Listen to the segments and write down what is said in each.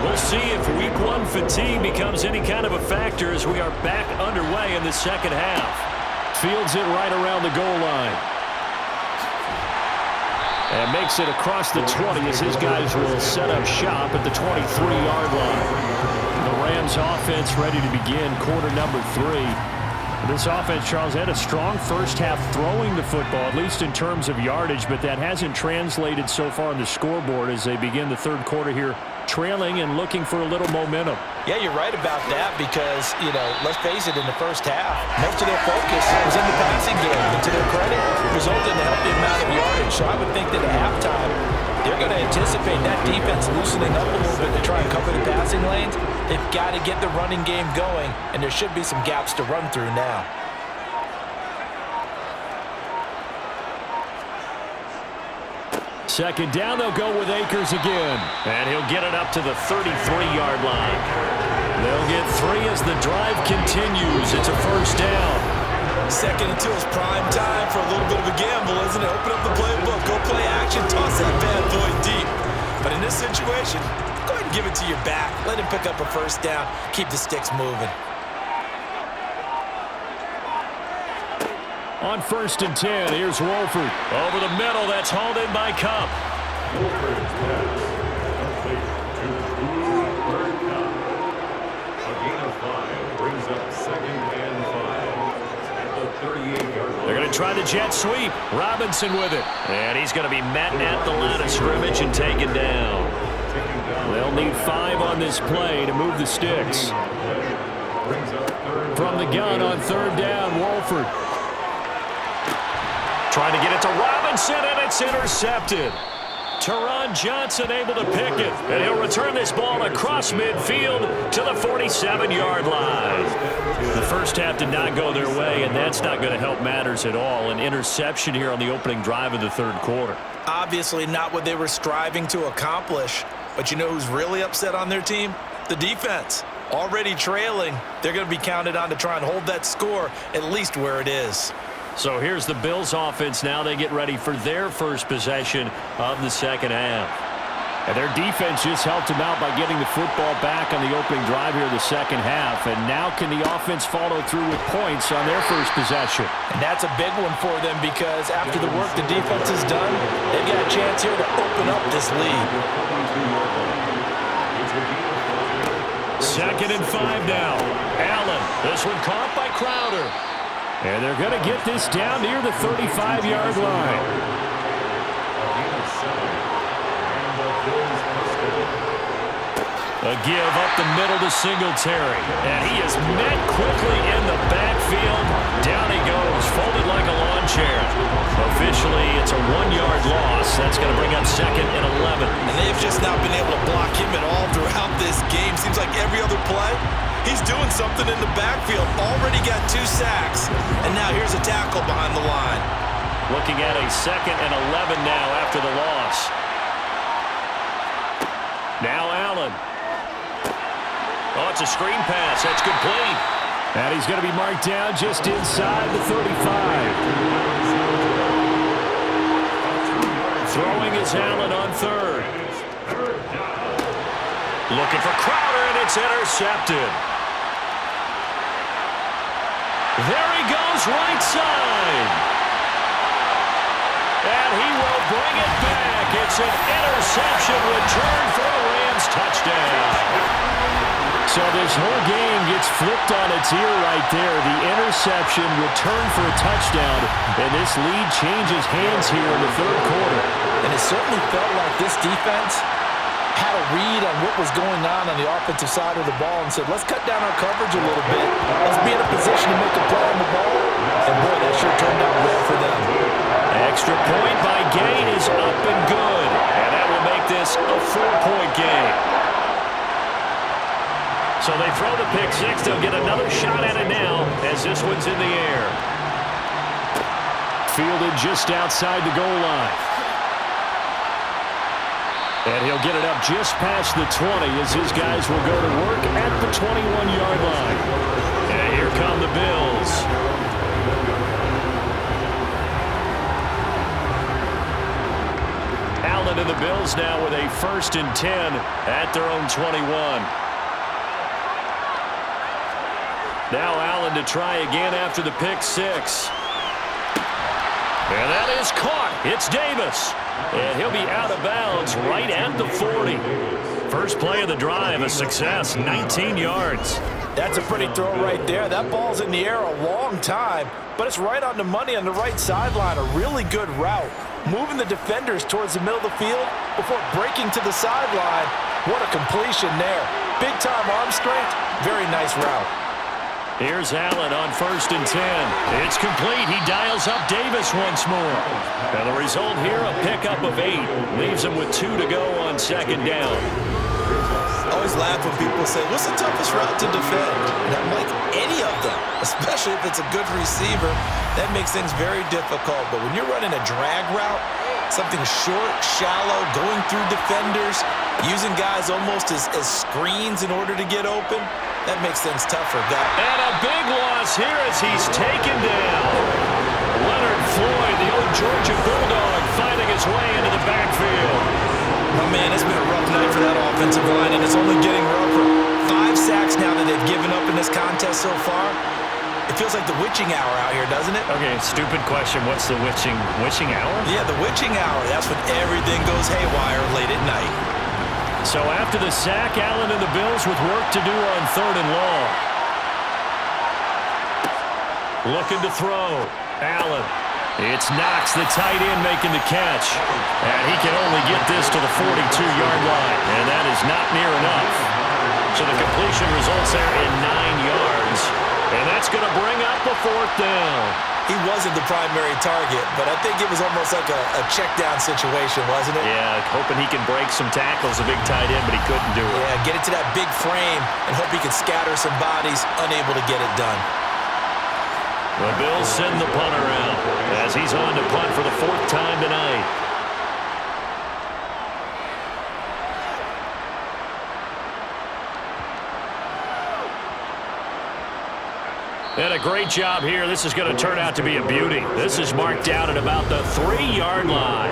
We'll see if week one fatigue becomes any kind of a factor as we are back underway in the second half. Fields it right around the goal line. And makes it across the 20 as his guys will set up shop at the 23-yard line. The Rams offense ready to begin quarter number 3. This offense, Charles, had a strong first half throwing the football, at least in terms of yardage, but that hasn't translated so far on the scoreboard as they begin the third quarter here, trailing and looking for a little momentum. Yeah, you're right about that because, let's face it, in the first half, most of their focus was in the passing game. And to their credit, it resulted in a healthy amount of yardage. So I would think that at halftime, they're going to anticipate that defense loosening up a little bit to try and cover the passing lanes. They've got to get the running game going, and there should be some gaps to run through now. Second down, they'll go with Akers again. And he'll get it up to the 33-yard line. They'll get 3 as the drive continues. It's a first down. Second and 2 is prime time for a little bit of a gamble, isn't it? Open up the playbook, go play action, toss that bad boy deep. But in this situation, go ahead and give it to your back. Let him pick up a first down. Keep the sticks moving. On 1st and 10, here's Wolford. Over the middle, that's hauled in by Cup. They're going to try the jet sweep. Robinson with it. And he's going to be met at the line of scrimmage and taken down. They'll need 5 on this play to move the sticks. From the gun on 3rd down, Wolford. Trying to get it to Robinson, and it's intercepted. Teron Johnson able to pick it, and he'll return this ball across midfield to the 47-yard line. The first half did not go their way, and that's not going to help matters at all. An interception here on the opening drive of the third quarter. Obviously not what they were striving to accomplish, but you know who's really upset on their team? The defense. Already trailing, they're going to be counted on to try and hold that score at least where it is. So here's the Bills offense now. They get ready for their first possession of the second half. And their defense just helped them out by getting the football back on the opening drive here in the second half. And now can the offense follow through with points on their first possession? And that's a big one for them because after the work the defense has done, they've got a chance here to open up this lead. 2nd and 5 now. Allen, this one caught by Crowder. And they're going to get this down near the 35-yard line. A give up the middle to Singletary. And he is met quickly in the backfield. Down he goes, folded like a lawn chair. Officially, it's a 1-yard loss. That's going to bring up 2nd and 11. And they've just not been able to block him at all throughout this game. Seems like every other play, he's doing something in the backfield. Already got 2 sacks. And now here's a tackle behind the line. Looking at a 2nd and 11 now after the loss. Now Allen. Oh, it's a screen pass. That's complete. And he's going to be marked down just inside the 35. Throwing is Allen on 3rd. Looking for Crowder, and it's intercepted. There he goes, right side. And he will bring it back. It's an interception return for a Rams touchdown. So this whole game gets flipped on its ear right there. The interception returned for a touchdown, and this lead changes hands here in the third quarter. And it certainly felt like this defense had a read on what was going on the offensive side of the ball and said, let's cut down our coverage a little bit. Let's be in a position to make a play on the ball. And boy, that sure turned out well for them. Extra point by Gain is up and good. And that will make this a 4-point game. So they throw the pick 6. They'll get another shot at it now as this one's in the air. Fielded just outside the goal line. And he'll get it up just past the 20 as his guys will go to work at the 21-yard line. And here come the Bills. Allen Allen and the Bills now with a 1st and 10 at their own 21. Now Allen to try again after the pick six. And that is caught. It's Davis. And he'll be out of bounds right at the 40. First play of the drive, a success, 19 yards. That's a pretty throw right there. That ball's in the air a long time, but it's right on the money on the right sideline. A really good route. Moving the defenders towards the middle of the field before breaking to the sideline. What a completion there. Big-time arm strength. Very nice route. Here's Allen on 1st and 10. It's complete. He dials up Davis once more. And the result here, a pickup of 8. Leaves him with 2 to go on 2nd down. I always laugh when people say, what's the toughest route to defend? And I'm like, any of them, especially if it's a good receiver. That makes things very difficult. But when you're running a drag route, something short, shallow, going through defenders, using guys almost as screens in order to get open, that makes things tougher. And a big loss here as he's taken down. Leonard Floyd, the old Georgia Bulldog, finding his way into the backfield. Oh, man, it's been a rough night for that offensive line, and it's only getting rougher. 5 sacks now that they've given up in this contest so far. It feels like the witching hour out here, doesn't it? Okay, stupid question. What's the witching hour? Yeah, the witching hour. That's when everything goes haywire late at night. So after the sack, Allen and the Bills with work to do on 3rd and long. Looking to throw. Allen. It's Knox, the tight end, making the catch. And he can only get this to the 42-yard line. And that is not near enough. So the completion results there in 9 yards. And that's going to bring up a 4th down. He wasn't the primary target, but I think it was almost like a check-down situation, wasn't it? Yeah, hoping he can break some tackles, a big tight end, but he couldn't do it. Yeah, get it to that big frame and hope he can scatter some bodies, unable to get it done. The Bills send the punter out as he's on to punt for the 4th time tonight. And a great job here. This is going to turn out to be a beauty. This is marked down at about the 3-yard line.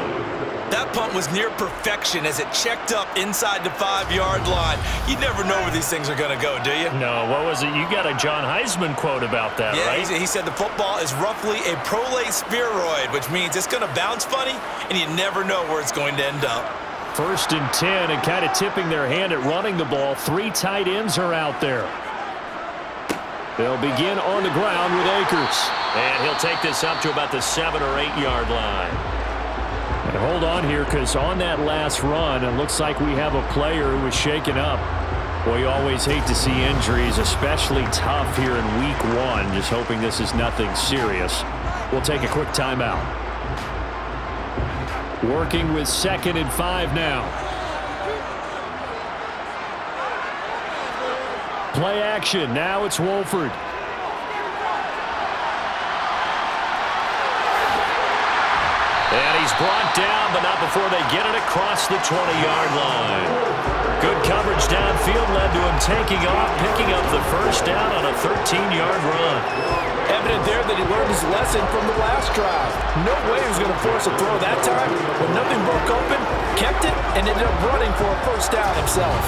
That punt was near perfection as it checked up inside the 5-yard line. You never know where these things are going to go, do you? No, what was it? You got a John Heisman quote about that, yeah, right? He said the football is roughly a prolate spheroid, which means it's going to bounce funny, and you never know where it's going to end up. 1st and 10, and kind of tipping their hand at running the ball. 3 tight ends are out there. They'll begin on the ground with Akers. And he'll take this up to about the 7 or 8-yard line. And hold on here, because on that last run, it looks like we have a player who was shaken up. Boy, you always hate to see injuries, especially tough here in week 1. Just hoping this is nothing serious. We'll take a quick timeout. Working with 2nd and 5 now. Play action. Now it's Wolford. And he's brought down, but not before they get it across the 20-yard line. Good coverage downfield led to him taking off, picking up the 1st down on a 13-yard run. Evident there that he learned his lesson from the last drive. No way he was going to force a throw that time. When nothing broke open, kept it, and ended up running for a 1st down himself.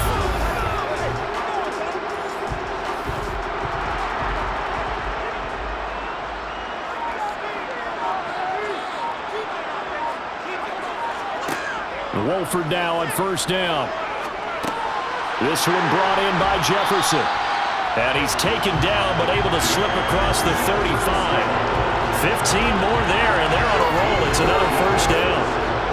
Wolford now on 1st down. This one brought in by Jefferson. And he's taken down, but able to slip across the 35. 15 more there, and they're on a roll. It's another 1st down.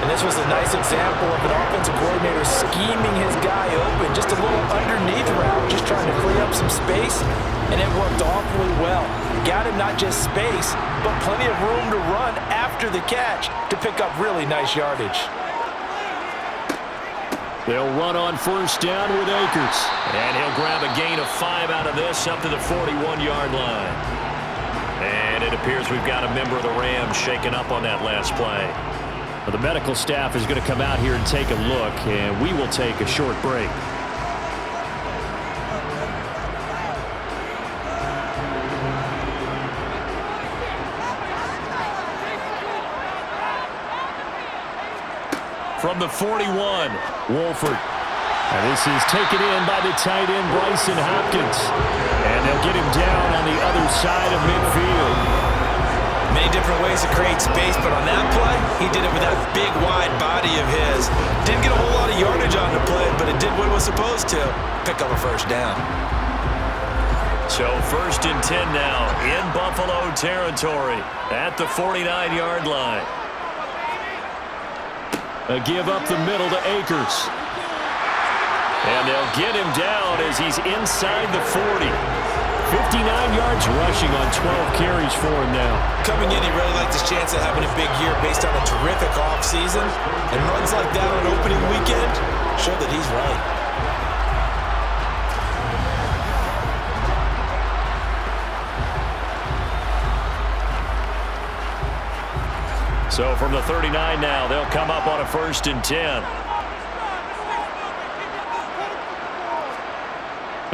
And this was a nice example of an offensive coordinator scheming his guy open. Just a little underneath route, just trying to free up some space, and it worked awfully well. Got him not just space, but plenty of room to run after the catch to pick up really nice yardage. They'll run on 1st down with Akers. And he'll grab a gain of 5 out of this up to the 41-yard line. And it appears we've got a member of the Rams shaken up on that last play. Well, the medical staff is going to come out here and take a look, and we will take a short break. From from the 41. Wolford. And this is taken in by the tight end, Bryson Hopkins. And they'll get him down on the other side of midfield. Many different ways to create space, but on that play, he did it with that big, wide body of his. Didn't get a whole lot of yardage on the play, but it did what it was supposed to. Pick up a first down. So 1st and 10 now in Buffalo territory at the 49-yard line. A give up the middle to Akers. And they'll get him down as he's inside the 40. 59 yards rushing on 12 carries for him now. Coming in, he really liked his chance of having a big year based on a terrific offseason. And runs like that on opening weekend show that he's right. So from the 39 now, they'll come up on a 1st and 10.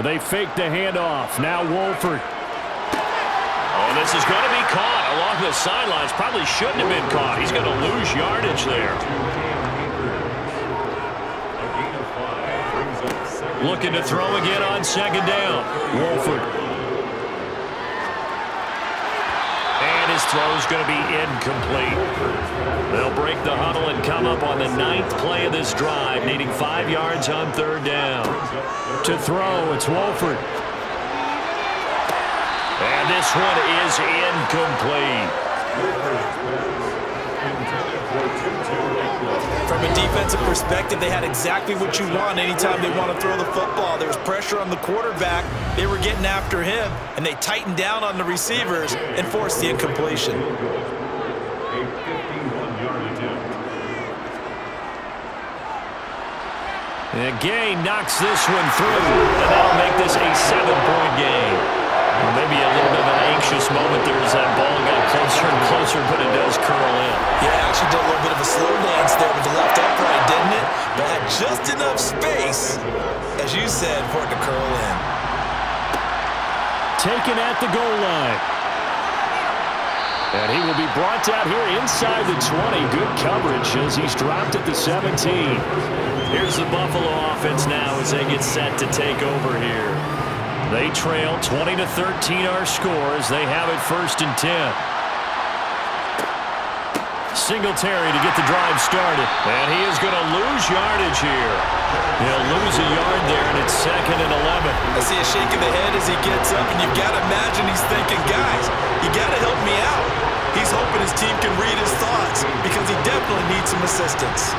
They fake the handoff. Now Wolford. Oh, this is going to be caught along the sidelines. Probably shouldn't have been caught. He's going to lose yardage there. Looking to throw again on 2nd down. Wolford. And his throw's going to be incomplete. They'll break the huddle and come up on the 9th play of this drive, needing 5 yards on 3rd down. To throw, it's Wolford. And this one is incomplete. From a defensive perspective, they had exactly what you want anytime they want to throw the football. There was pressure on the quarterback. They were getting after him, and they tightened down on the receivers and forced the incompletion. And Gay knocks this one through, and that'll make this a 7-point game. Well, maybe a little bit of an anxious moment there as that ball got closer and closer, but it does curl in. Yeah, actually did a little bit of a slow dance there with the left upright, didn't it? But had just enough space, as you said, for it to curl in. Taken at the goal line. And he will be brought down here inside the 20. Good coverage as he's dropped at the 17. Here's the Buffalo offense now as they get set to take over here. They trail 20-13 our score as they have it 1st and 10. Singletary to get the drive started. And he is going to lose yardage here. He'll lose a yard there, and it's 2nd and 11. I see a shake of the head as he gets up, and you've got to imagine he's thinking, guys, you got to help me out. He's hoping his team can read his thoughts because he definitely needs some assistance.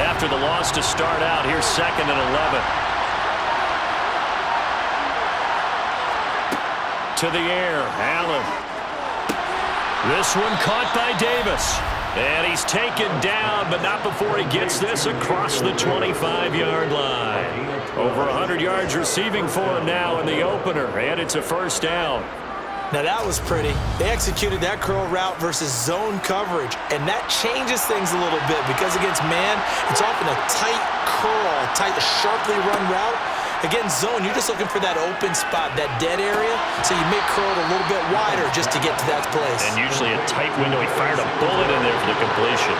After the loss to start out, here's 2nd and 11. To the air, Allen. This one caught by Davis. And he's taken down, but not before he gets this across the 25-yard line. Over 100 yards receiving for him now in the opener, and it's a 1st down. Now that was pretty. They executed that curl route versus zone coverage, and that changes things a little bit because against man, it's often a tight curl, tight, sharply run route. Against zone, you're just looking for that open spot, that dead area, so you may curl it a little bit wider just to get to that place. And usually a tight window. He fired a bullet in there for the completion.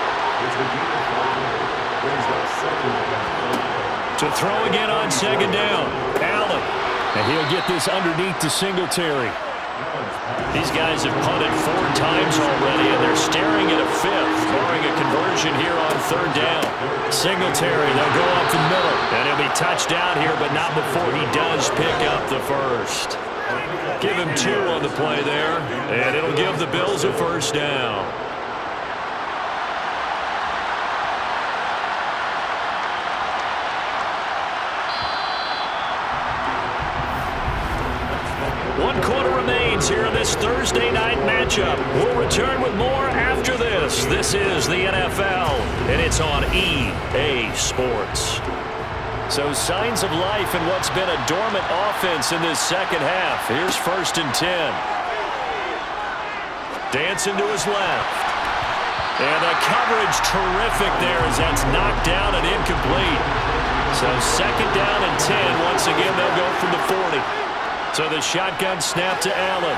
To throw again on 2nd down, Allen. And he'll get this underneath to Singletary. These guys have punted 4 times already, and they're staring at a 5th, barring a conversion here on 3rd down. Singletary, they'll go up the middle, and he'll be touched down here, but not before he does pick up the 1st. Give him 2 on the play there, and it'll give the Bills a 1st down. Here in this Thursday night matchup. We'll return with more after this. This is the NFL, and it's on EA Sports. So signs of life in what's been a dormant offense in this 2nd half. Here's 1st and 10. Dancing to his left. And the coverage terrific there as that's knocked down and incomplete. So 2nd down and 10. Once again, they'll go from the 40. So the shotgun snap to Allen.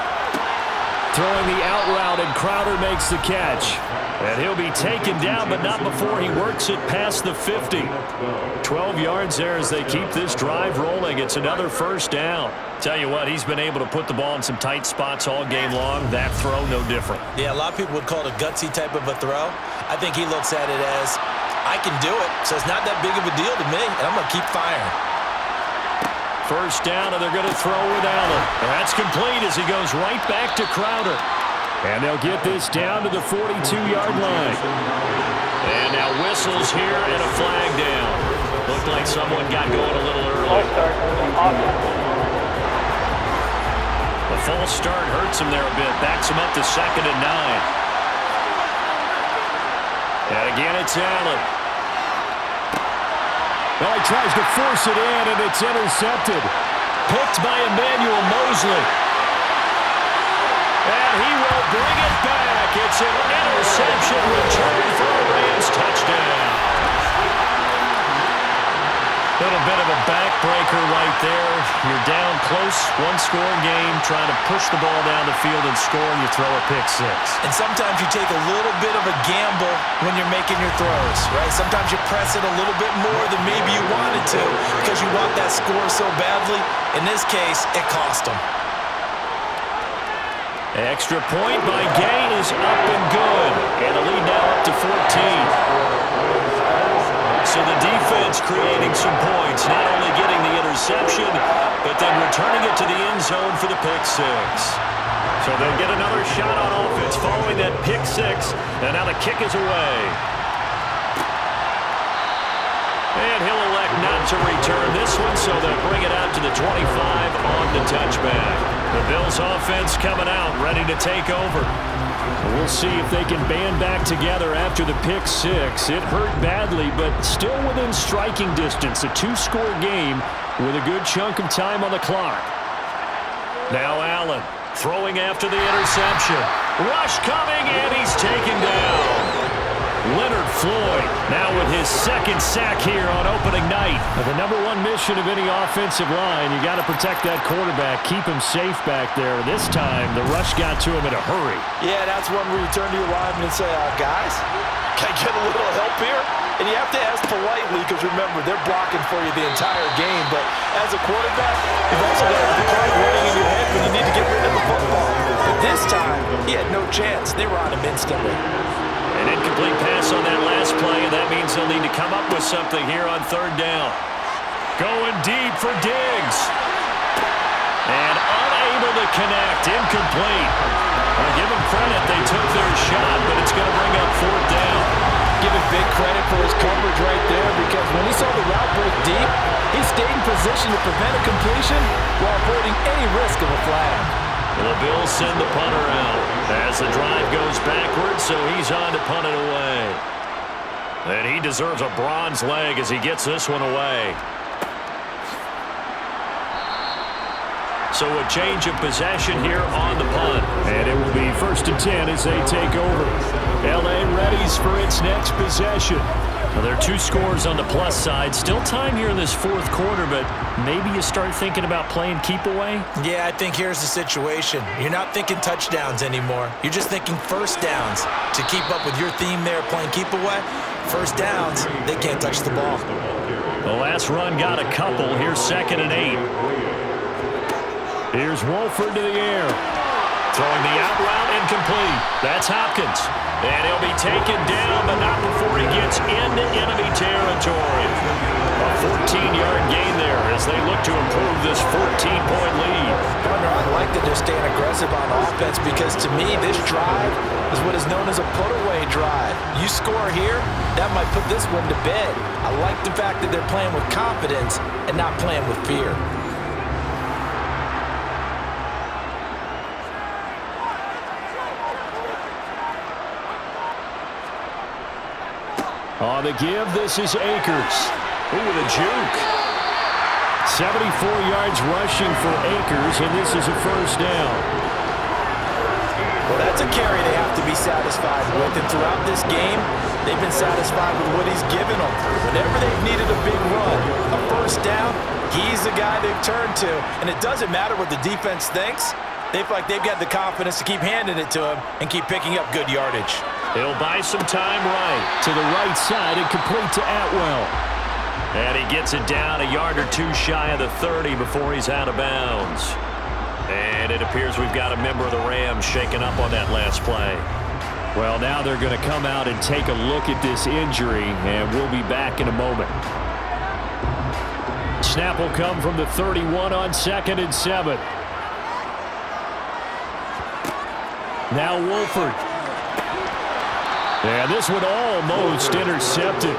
Throwing the out route, and Crowder makes the catch. And he'll be taken down, but not before he works it past the 50. 12 yards there as they keep this drive rolling. It's another first down. Tell you what, he's been able to put the ball in some tight spots all game long. That throw, no different. Yeah, a lot of people would call it a gutsy type of a throw. I think he looks at it as, I can do it, so it's not that big of a deal to me, and I'm going to keep firing. First down, and they're going to throw with Allen. That's complete as he goes right back to Crowder. And they'll get this down to the 42-yard line. And now whistles here and a flag down. Looked like someone got going a little early. The false start hurts him there a bit. Backs him up to 2nd and 9. And again, it's Allen. Well, he tries to force it in, and it's intercepted. Picked by Emmanuel Mosley. And he will bring it back. It's an interception return for a Rams touchdown. Little bit of a backbreaker right there. You're down close, one-score game, trying to push the ball down the field and score, and you throw a pick six. And sometimes you take a little bit of a gamble when you're making your throws, right? Sometimes you press it a little bit more than maybe you wanted to because you want that score so badly. In this case, it cost them. Extra point by Gay is up and good. And the lead now up to 14. So the defense creating some points, not only getting the interception, but then returning it to the end zone for the pick six. So they get another shot on offense following that pick six, and now the kick is away. And he'll elect not to return this one, so they'll bring it out to the 25 on the touchback. The Bills offense coming out, ready to take over. We'll see if they can band back together after the pick six. It hurt badly, but still within striking distance. A two-score game with a good chunk of time on the clock. Now Allen throwing after the interception. Rush coming, and he's taken down. Leonard Floyd now with his second sack here on opening night. The number one mission of any offensive line, you got to protect that quarterback, keep him safe back there. This time, the rush got to him in a hurry. Yeah, that's one where you turn to your lineman and say, guys, can I get a little help here? And you have to ask politely because, remember, they're blocking for you the entire game. But as a quarterback, you've also got the clock running in your head when you need to get rid of the football. But this time, he had no chance. They were on him instantly. An incomplete pass on that last play, and that means they'll need to come up with something here on third down. Going deep for Diggs. And unable to connect. Incomplete. I'll give them credit. They took their shot, but it's going to bring up fourth down. Give him big credit for his coverage right there because when he saw the route break deep, he stayed in position to prevent a completion while avoiding any risk of a flag. The Bills send the punter out as the drive goes backwards, so he's on to punt it away. And he deserves a bronze leg as he gets this one away. So a change of possession here on the punt. And it will be 1st and 10 as they take over. LA readies for its next possession. Well, there are two scores on the plus side. Still time here in this fourth quarter, but maybe you start thinking about playing keep away? Yeah, I think here's the situation. You're not thinking touchdowns anymore. You're just thinking first downs. To keep up with your theme there, playing keep away, first downs, they can't touch the ball. The last run got a couple. Here's 2nd and 8. Here's Wolford to the air. Throwing the out route incomplete. That's Hopkins. And he'll be taken down, but not before he gets into enemy territory. A 14-yard gain there as they look to improve this 14-point lead. Partner, I like that they're staying aggressive on offense because to me, this drive is what is known as a put-away drive. You score here, that might put this one to bed. I like the fact that they're playing with confidence and not playing with fear. On the give, this is Akers. Ooh, with a juke. 74 yards rushing for Akers, and this is a first down. Well, that's a carry they have to be satisfied with, and throughout this game, they've been satisfied with what he's given them. Whenever they've needed a big run, a first down, he's the guy they've turned to. And it doesn't matter what the defense thinks. They feel like they've got the confidence to keep handing it to him and keep picking up good yardage. He'll buy some time right to the right side and complete to Atwell. And he gets it down a yard or two shy of the 30 before he's out of bounds. And it appears we've got a member of the Rams shaken up on that last play. Well, now they're going to come out and take a look at this injury, and we'll be back in a moment. Snap will come from the 31 on 2nd and 7. Now Wolford. And this one almost intercepted.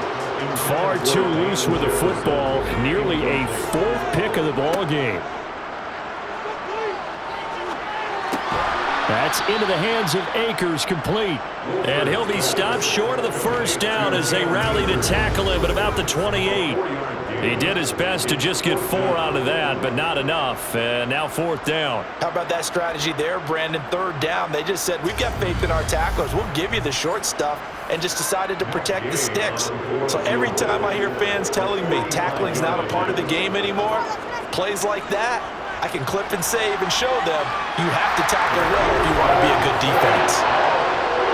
Far too loose with the football. Nearly a 4th pick of the ball game. That's into the hands of Akers, complete. And he'll be stopped short of the first down as they rally to tackle him at about the 28. He did his best to just get 4 out of that, but not enough. And now 4th down. How about that strategy there, Brandon? 3rd down. They just said, we've got faith in our tacklers. We'll give you the short stuff, and just decided to protect the sticks. So every time I hear fans telling me tackling's not a part of the game anymore, plays like that, I can clip and save and show them you have to tackle well if you want to be a good defense.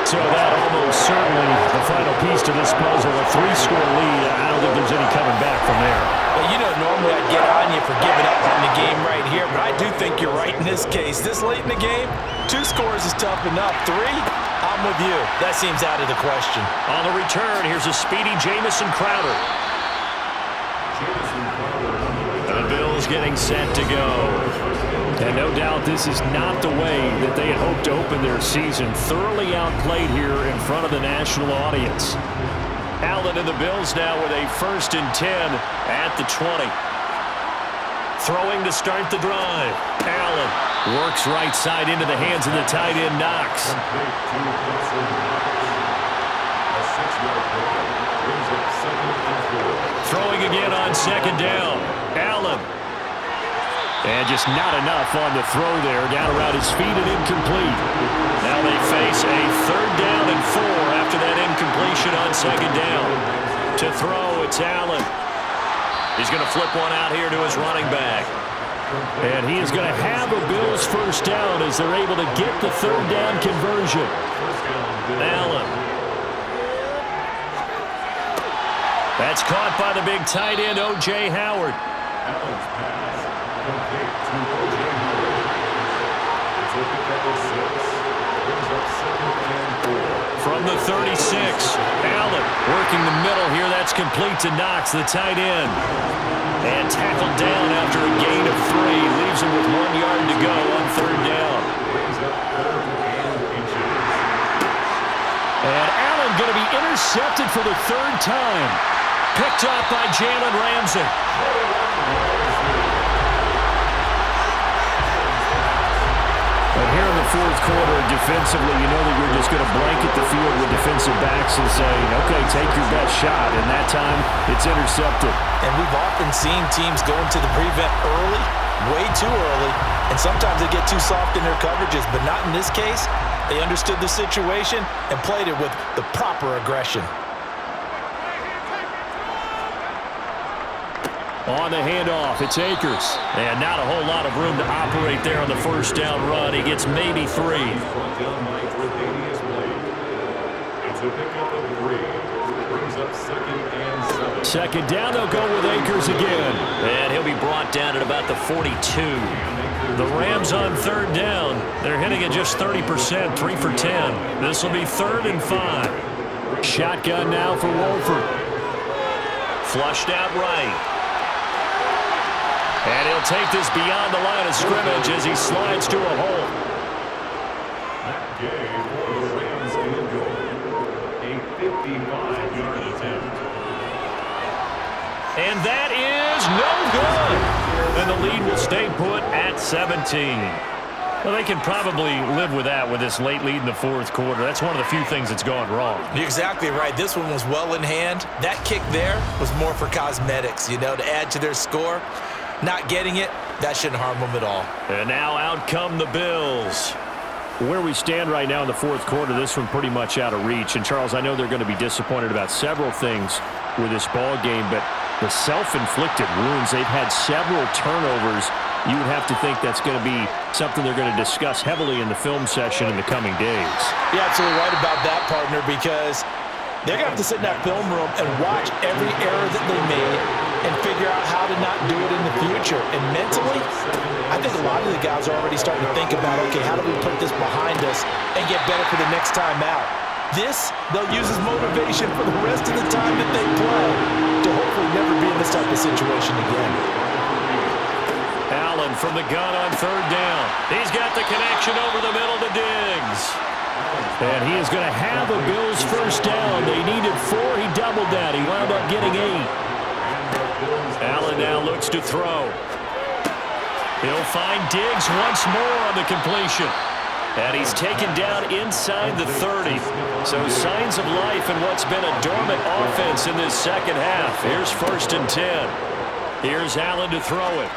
So that almost certainly the final piece to this puzzle, a 3-score lead. I don't think there's any coming back from there. Well, you know, normally I'd get on you for giving up on the game right here, but I do think you're right in this case. This late in the game, 2 scores is tough enough. 3, I'm with you. That seems out of the question. On the return, here's a speedy Jamison Crowder. The Bills getting set to go. And no doubt this is not the way that they had hoped to open their season. Thoroughly outplayed here in front of the national audience. Allen and the Bills now with a 1st and 10 at the 20. Throwing to start the drive. Allen works right side into the hands of the tight end, Knox. Throwing again on 2nd down. Allen. And just not enough on the throw there. Down around his feet and incomplete. Now they face a 3rd down and 4 after that incompletion on 2nd down. To throw, it's Allen. He's going to flip one out here to his running back. And he is going to have a Bills 1st down as they're able to get the 3rd down conversion. Allen. That's caught by the big tight end, O.J. Howard. From the 36, Allen working the middle here. That's complete to Knox, the tight end. And tackled down after a gain of 3. Leaves him with 1 yard to go on 3rd down. And Allen going to be intercepted for the 3rd time. Picked up by Jalen Ramsey. But here in the 4th quarter, defensively, you know that you're just going to blanket the field with defensive backs and say, okay, take your best shot. And that time, it's intercepted. And we've often seen teams go into the prevent early, way too early, and sometimes they get too soft in their coverages, but not in this case. They understood the situation and played it with the proper aggression. On the handoff, it's Akers. And not a whole lot of room to operate there on the 1st down run. He gets maybe 3. Second down, they'll go with Akers again. And he'll be brought down at about the 42. The Rams on 3rd down. They're hitting at just 30%, 3 for 10. This will be 3rd and 5. Shotgun now for Wolford. Flushed out right. And he'll take this beyond the line of scrimmage as he slides to a hole. That gave the Rams in goal a 55-yard attempt. And that is no good. And the lead will stay put at 17. Well, they can probably live with that with this late lead in the 4th quarter. That's one of the few things that's gone wrong. You're exactly right. This one was well in hand. That kick there was more for cosmetics, you know, to add to their score. Not getting it, that shouldn't harm them at all. And now out come the Bills. Where we stand right now in the 4th quarter, this one pretty much out of reach. And, Charles, I know they're going to be disappointed about several things with this ball game, but the self-inflicted wounds, they've had several turnovers you would have to think that's going to be something they're going to discuss heavily in the film session in the coming days. You're absolutely right about that, partner, because they're going to have to sit in that film room and watch every error that they made and figure out how to not do it in the future. And mentally, I think a lot of the guys are already starting to think about, okay, how do we put this behind us and get better for the next time out? This, they'll use as motivation for the rest of the time that they play to hopefully never be in this type of situation again. Allen from the gun on third down. He's got the connection over the middle to Diggs. And he is going to have a Bills first down. They needed 4. He doubled that. He wound up getting 8. Allen now looks to throw. He'll find Diggs once more on the completion. And he's taken down inside the 30. So signs of life in what's been a dormant offense in this second half. Here's 1st and 10. Here's Allen to throw it.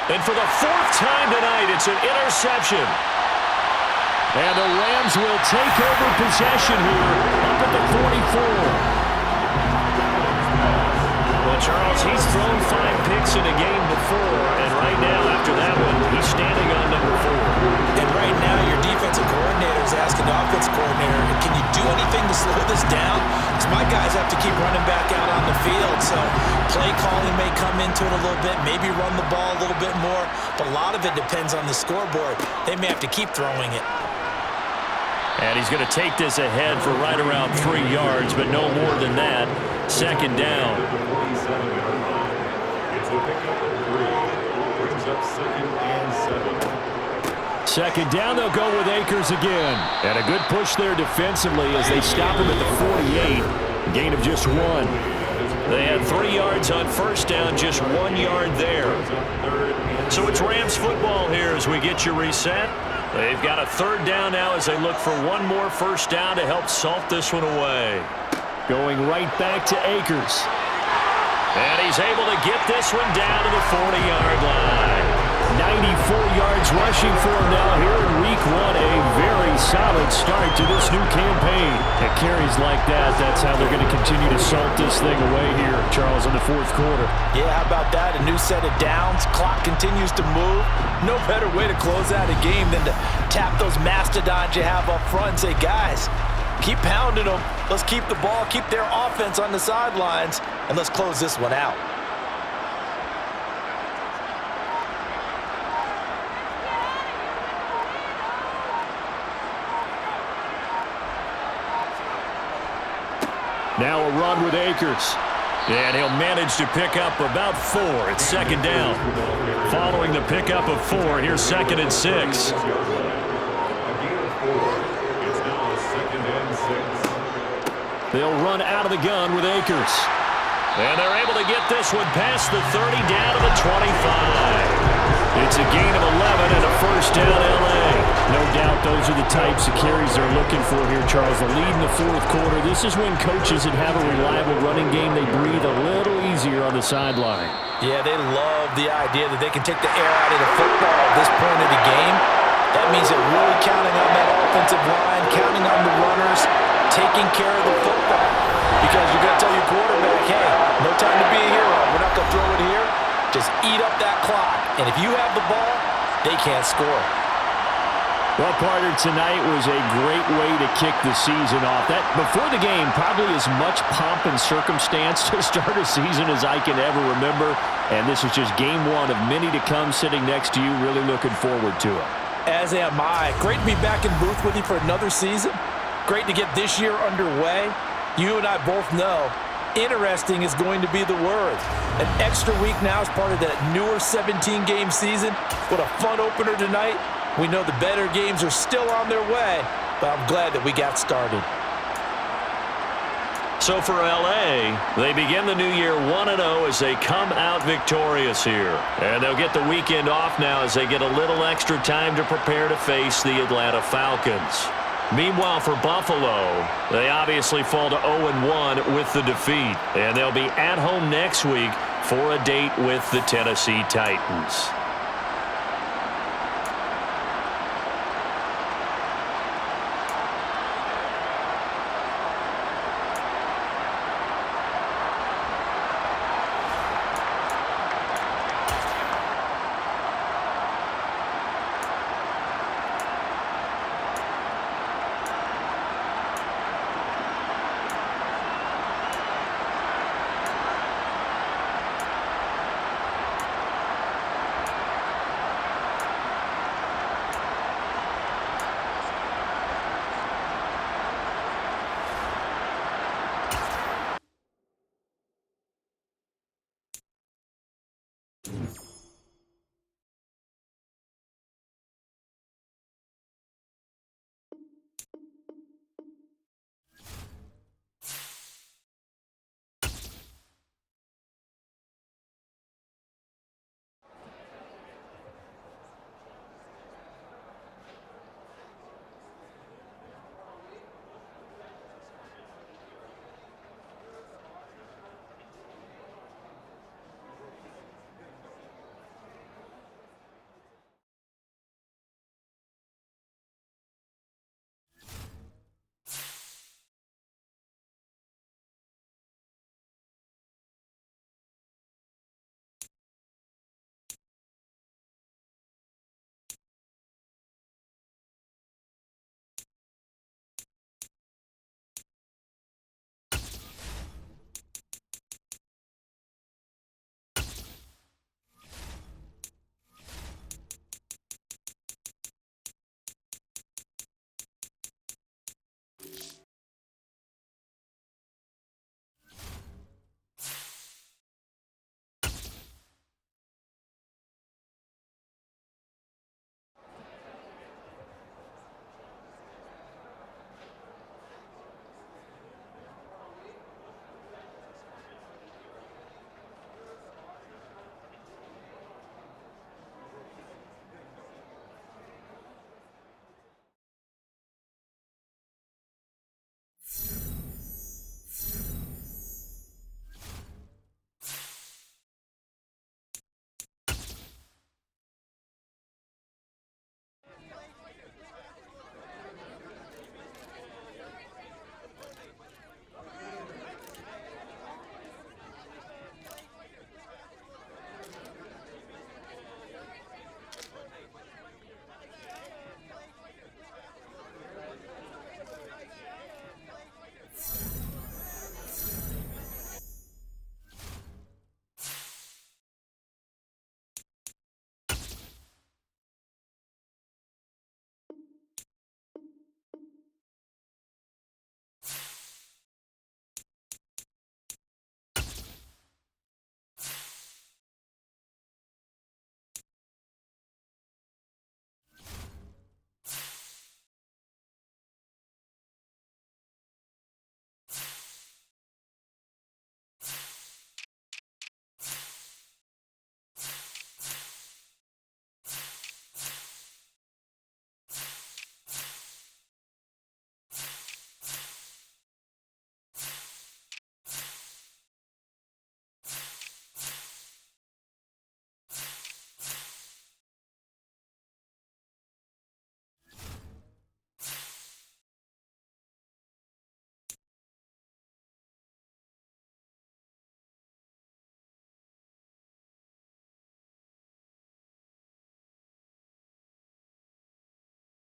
And for the 4th time tonight, it's an interception. And the Rams will take over possession here up at the 44. Well, Charles, he's thrown 5 picks in a game before, and right now, after that one, he's standing on number 4. And right now, your defensive coordinator is asking the offensive coordinator, can you do anything to slow this down? Because my guys have to keep running back out on the field, so play calling may come into it a little bit, maybe run the ball a little bit more, but a lot of it depends on the scoreboard. They may have to keep throwing it. And he's going to take this ahead for right around 3 yards, but no more than that. 2nd down. It's a pickup of 3. Brings up 2nd and 7. 2nd down, they'll go with Akers again. And a good push there defensively as they stop him at the 48. Gain of just 1. They had 3 yards on 1st down, just 1 yard there. So it's Rams football here as we get you reset. They've got a 3rd down now as they look for one more 1st down to help salt this one away. Going right back to Akers. And he's able to get this one down to the 40-yard line. 94 yards rushing for him now here in week 1. A very solid start to this new campaign. At carries like that, that's how they're going to continue to salt this thing away here, Charles, in the 4th quarter. Yeah, how about that? A new set of downs. Clock continues to move. No better way to close out a game than to tap those mastodons you have up front and say, guys, keep pounding them. Let's keep the ball, keep their offense on the sidelines, and let's close this one out. Now a run with Akers. And he'll manage to pick up about 4. It's 2nd down. Following the pickup of 4, here's 2nd and 6. A gain of 4. It's now 2nd and 6. They'll run out of the gun with Akers. And they're able to get this one past the 30 down to the 25. It's a gain of 11 and a 1st down LA. No doubt those are the types of carries they're looking for here, Charles. The lead in the 4th quarter. This is when coaches that have a reliable running game, they breathe a little easier on the sideline. Yeah, they love the idea that they can take the air out of the football at this point of the game. That means they're really counting on that offensive line, counting on the runners, taking care of the football. Because you're going to tell your quarterback, hey, no time to be a hero. We're not going to throw it here. Just eat up that clock. And if you have the ball, they can't score. Well, partner, tonight was a great way to kick the season off. That before the game, probably as much pomp and circumstance to start a season as I can ever remember. And this is just game 1 of many to come sitting next to you. Really looking forward to it. As am I. Great to be back in booth with you for another season. Great to get this year underway. You and I both know interesting is going to be the word. An extra week now as part of that newer 17-game season. What a fun opener tonight. We know the better games are still on their way, but I'm glad that we got started. So for LA, they begin the new year 1-0 as they come out victorious here. And they'll get the weekend off now as they get a little extra time to prepare to face the Atlanta Falcons. Meanwhile, for Buffalo, they obviously fall to 0-1 with the defeat. And they'll be at home next week for a date with the Tennessee Titans.